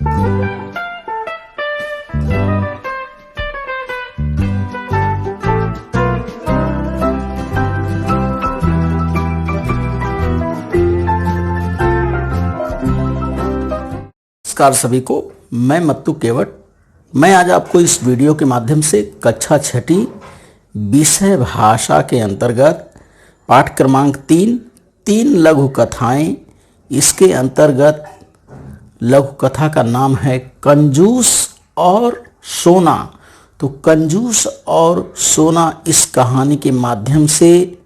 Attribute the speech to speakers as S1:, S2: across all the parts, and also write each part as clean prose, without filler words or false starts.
S1: नमस्कार सभी को, मैं मत्तू केवट। मैं आज आपको इस वीडियो के माध्यम से कक्षा छठी विषय भाषा के अंतर्गत पाठ क्रमांक 3 लघु कथाएं, इसके अंतर्गत लघु कथा का नाम है कंजूस और सोना। तो कंजूस और सोना इस कहानी के माध्यम से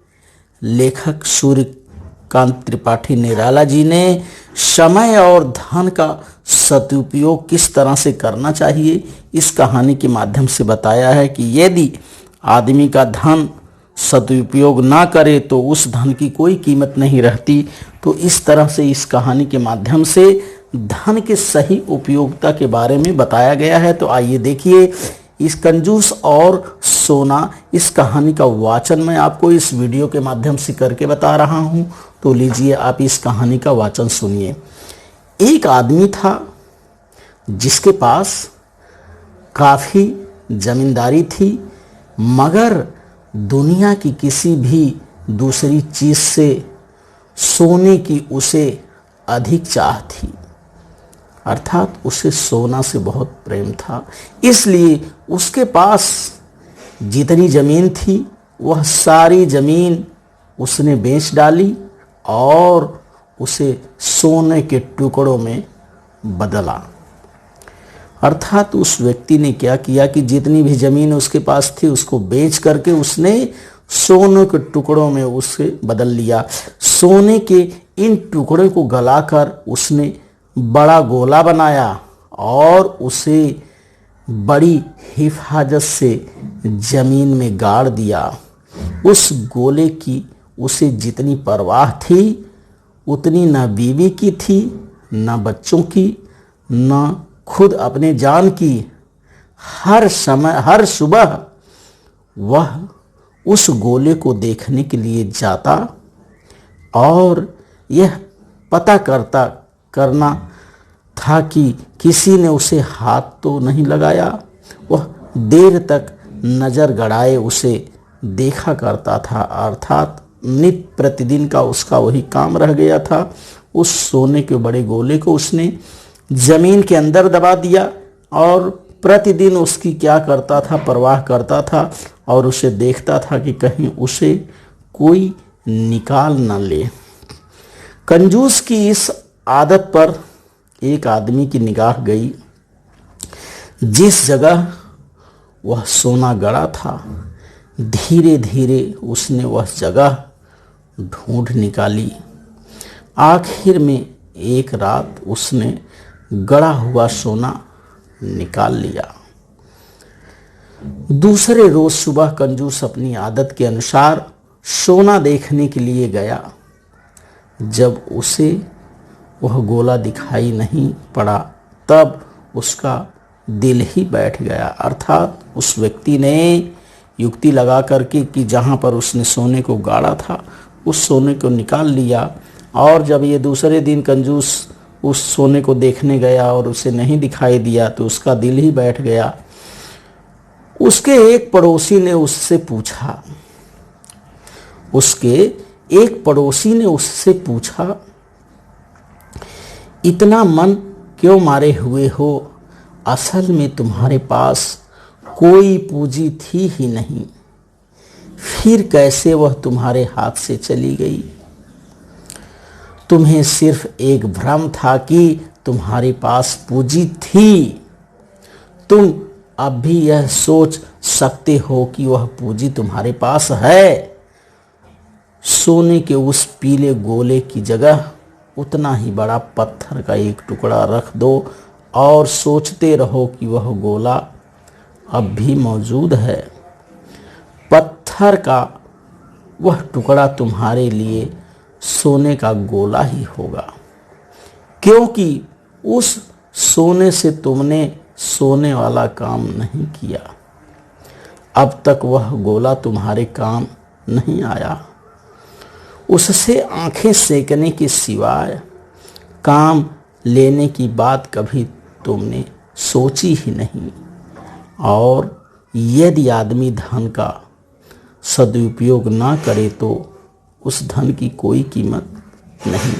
S1: लेखक सूर्यकांत त्रिपाठी निराला जी ने समय और धन का सदुपयोग किस तरह से करना चाहिए इस कहानी के माध्यम से बताया है कि यदि आदमी का धन सदुपयोग ना करे तो उस धन की कोई कीमत नहीं रहती। तो इस तरह से इस कहानी के माध्यम से धन के सही उपयोगिता के बारे में बताया गया है। तो आइए देखिए इस कंजूस और सोना इस कहानी का वाचन मैं आपको इस वीडियो के माध्यम से करके बता रहा हूं। तो लीजिए आप इस कहानी का वाचन सुनिए। एक आदमी था जिसके पास काफ़ी जमींदारी थी, मगर दुनिया की किसी भी दूसरी चीज़ से सोने की उसे अधिक चाह थी, अर्थात उसे सोना से बहुत प्रेम था। इसलिए उसके पास जितनी ज़मीन थी वह सारी ज़मीन उसने बेच डाली और उसे सोने के टुकड़ों में बदला। अर्थात उस व्यक्ति ने क्या किया कि जितनी भी ज़मीन उसके पास थी उसको बेच करके उसने सोने के टुकड़ों में उसे बदल लिया। सोने के इन टुकड़ों को गलाकर उसने बड़ा गोला बनाया और उसे बड़ी हिफाजत से ज़मीन में गाड़ दिया। उस गोले की उसे जितनी परवाह थी उतनी न बीवी की थी, न बच्चों की, न खुद अपने जान की। हर समय हर सुबह वह उस गोले को देखने के लिए जाता और यह पता करना था कि किसी ने उसे हाथ तो नहीं लगाया। वह देर तक नज़र गड़ाए उसे देखा करता था, अर्थात नित्य प्रतिदिन का उसका वही काम रह गया था। उस सोने के बड़े गोले को उसने ज़मीन के अंदर दबा दिया और प्रतिदिन उसकी क्या करता था, परवाह करता था और उसे देखता था कि कहीं उसे कोई निकाल न ले। कंजूस की इस आदत पर एक आदमी की निगाह गई। जिस जगह वह सोना गड़ा था धीरे धीरे उसने वह जगह ढूंढ निकाली। आखिर में एक रात उसने गड़ा हुआ सोना निकाल लिया। दूसरे रोज सुबह कंजूस अपनी आदत के अनुसार सोना देखने के लिए गया। जब उसे वह गोला दिखाई नहीं पड़ा तब उसका दिल ही बैठ गया, अर्थात उस व्यक्ति ने युक्ति लगा करके कि जहाँ पर उसने सोने को गाड़ा था उस सोने को निकाल लिया। और जब ये दूसरे दिन कंजूस उस सोने को देखने गया और उसे नहीं दिखाई दिया तो उसका दिल ही बैठ गया। उसके एक पड़ोसी ने उससे पूछा, इतना मन क्यों मारे हुए हो? असल में तुम्हारे पास कोई पूंजी थी ही नहीं, फिर कैसे वह तुम्हारे हाथ से चली गई? तुम्हें सिर्फ एक भ्रम था कि तुम्हारे पास पूंजी थी। तुम अब भी यह सोच सकते हो कि वह पूंजी तुम्हारे पास है। सोने के उस पीले गोले की जगह उतना ही बड़ा पत्थर का एक टुकड़ा रख दो और सोचते रहो कि वह गोला अब भी मौजूद है। पत्थर का वह टुकड़ा तुम्हारे लिए सोने का गोला ही होगा, क्योंकि उस सोने से तुमने सोने वाला काम नहीं किया। अब तक वह गोला तुम्हारे काम नहीं आया। उससे आंखें सेकने के सिवाय काम लेने की बात कभी तुमने सोची ही नहीं। और यदि आदमी धन का सदुपयोग ना करे तो उस धन की कोई कीमत नहीं।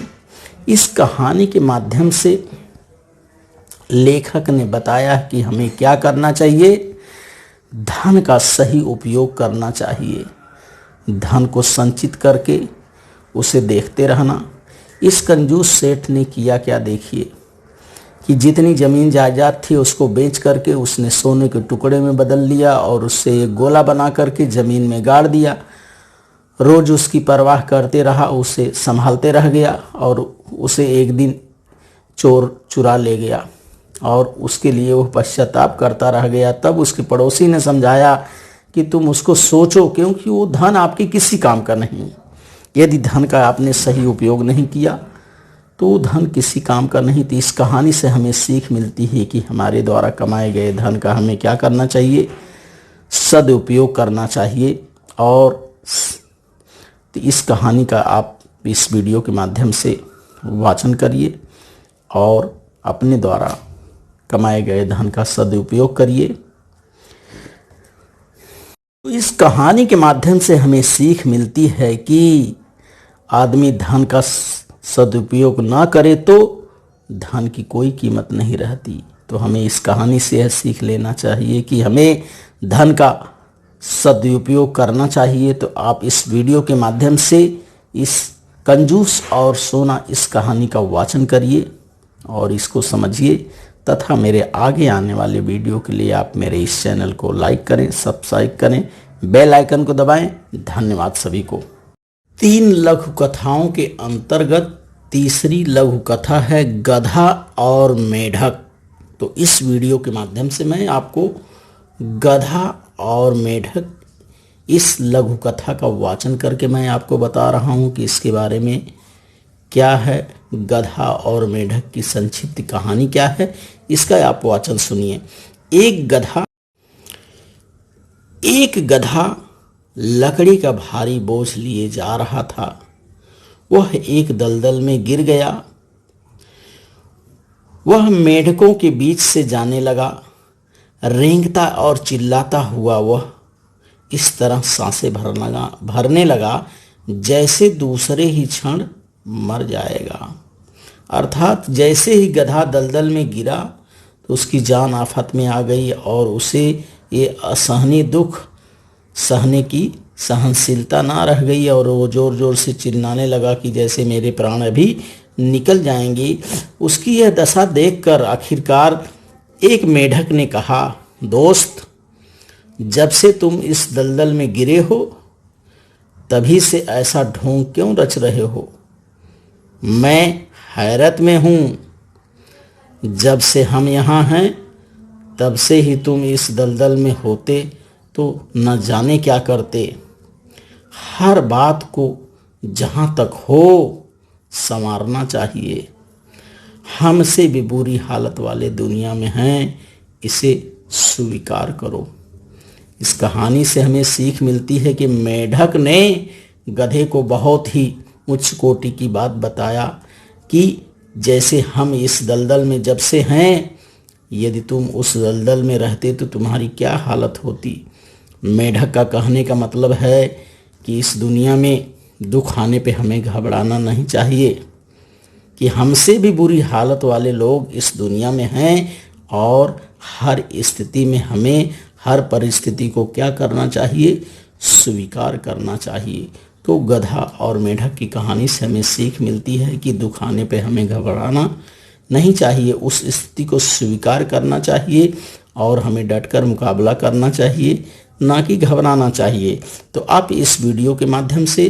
S1: इस कहानी के माध्यम से लेखक ने बताया कि हमें क्या करना चाहिए, धन का सही उपयोग करना चाहिए, धन को संचित करके उसे देखते रहना। इस कंजूस सेठ ने किया क्या देखिए कि जितनी ज़मीन जायदाद थी उसको बेच करके उसने सोने के टुकड़े में बदल लिया और उससे एक गोला बना करके ज़मीन में गाड़ दिया। रोज़ उसकी परवाह करते रहा, उसे संभालते रह गया और उसे एक दिन चोर चुरा ले गया और उसके लिए वो पश्चाताप करता रह गया। तब उसके पड़ोसी ने समझाया कि तुम उसको सोचो, क्योंकि वो धन आपके किसी काम का नहीं। यदि धन का आपने सही उपयोग नहीं किया तो वो धन किसी काम का नहीं। तो इस कहानी से हमें सीख मिलती है कि हमारे द्वारा कमाए गए धन का हमें क्या करना चाहिए, सदुपयोग करना चाहिए। और तो इस कहानी का आप इस वीडियो के माध्यम से वाचन करिए और अपने द्वारा कमाए गए धन का सदुपयोग करिए। तो इस कहानी के माध्यम से हमें सीख मिलती है कि आदमी धन का सदुपयोग ना करे तो धन की कोई कीमत नहीं रहती। तो हमें इस कहानी से यह सीख लेना चाहिए कि हमें धन का सदुपयोग करना चाहिए। तो आप इस वीडियो के माध्यम से इस कंजूस और सोना इस कहानी का वाचन करिए और इसको समझिए तथा मेरे आगे आने वाले वीडियो के लिए आप मेरे इस चैनल को लाइक करें, सब्सक्राइब करें, बेल आइकन को दबाएं। धन्यवाद सभी को। 3 लघु कथाओं के अंतर्गत तीसरी लघु कथा है गधा और मेढक। तो इस वीडियो के माध्यम से मैं आपको गधा और मेढक इस लघु कथा का वाचन करके मैं आपको बता रहा हूँ कि इसके बारे में क्या है, गधा और मेढक की संक्षिप्त कहानी क्या है, इसका आप वाचन सुनिए। एक गधा लकड़ी का भारी बोझ लिए जा रहा था। वह एक दलदल में गिर गया। वह मेढकों के बीच से जाने लगा। रेंगता और चिल्लाता हुआ वह इस तरह सांसें भरने लगा जैसे दूसरे ही क्षण मर जाएगा। अर्थात जैसे ही गधा दलदल में गिरा तो उसकी जान आफत में आ गई और उसे ये असहनीय दुख सहने की सहनशीलता ना रह गई और वो जोर जोर से चिल्लाने लगा कि जैसे मेरे प्राण अभी निकल जाएंगे। उसकी यह दशा देखकर आखिरकार एक मेढक ने कहा, दोस्त, जब से तुम इस दलदल में गिरे हो तभी से ऐसा ढोंग क्यों रच रहे हो? मैं हैरत में हूँ। जब से हम यहाँ हैं तब से ही तुम इस दलदल में होते तो न जाने क्या करते। हर बात को जहाँ तक हो संवारना चाहिए। हमसे भी बुरी हालत वाले दुनिया में हैं, इसे स्वीकार करो। इस कहानी से हमें सीख मिलती है कि मेढक ने गधे को बहुत ही उच्च कोटि की बात बताया कि जैसे हम इस दलदल में जब से हैं, यदि तुम उस दलदल में रहते तो तुम्हारी क्या हालत होती। मेढक का कहने का मतलब है कि इस दुनिया में दुख आने पे हमें घबराना नहीं चाहिए, कि हमसे भी बुरी हालत वाले लोग इस दुनिया में हैं और हर स्थिति में हमें हर परिस्थिति को क्या करना चाहिए, स्वीकार करना चाहिए। तो गधा और मेढक की कहानी से हमें सीख मिलती है कि दुख आने पे हमें घबराना नहीं चाहिए, उस स्थिति को स्वीकार करना चाहिए और हमें डटकर मुकाबला करना चाहिए, ना कि घबराना चाहिए। तो आप इस वीडियो के माध्यम से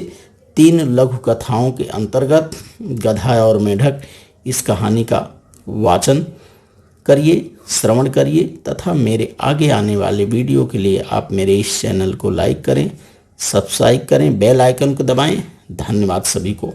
S1: 3 लघु कथाओं के अंतर्गत गधा और मेढक इस कहानी का वाचन करिए, श्रवण करिए तथा मेरे आगे आने वाले वीडियो के लिए आप मेरे इस चैनल को लाइक करें, सब्सक्राइब करें, बेल आइकन को दबाएं। धन्यवाद सभी को।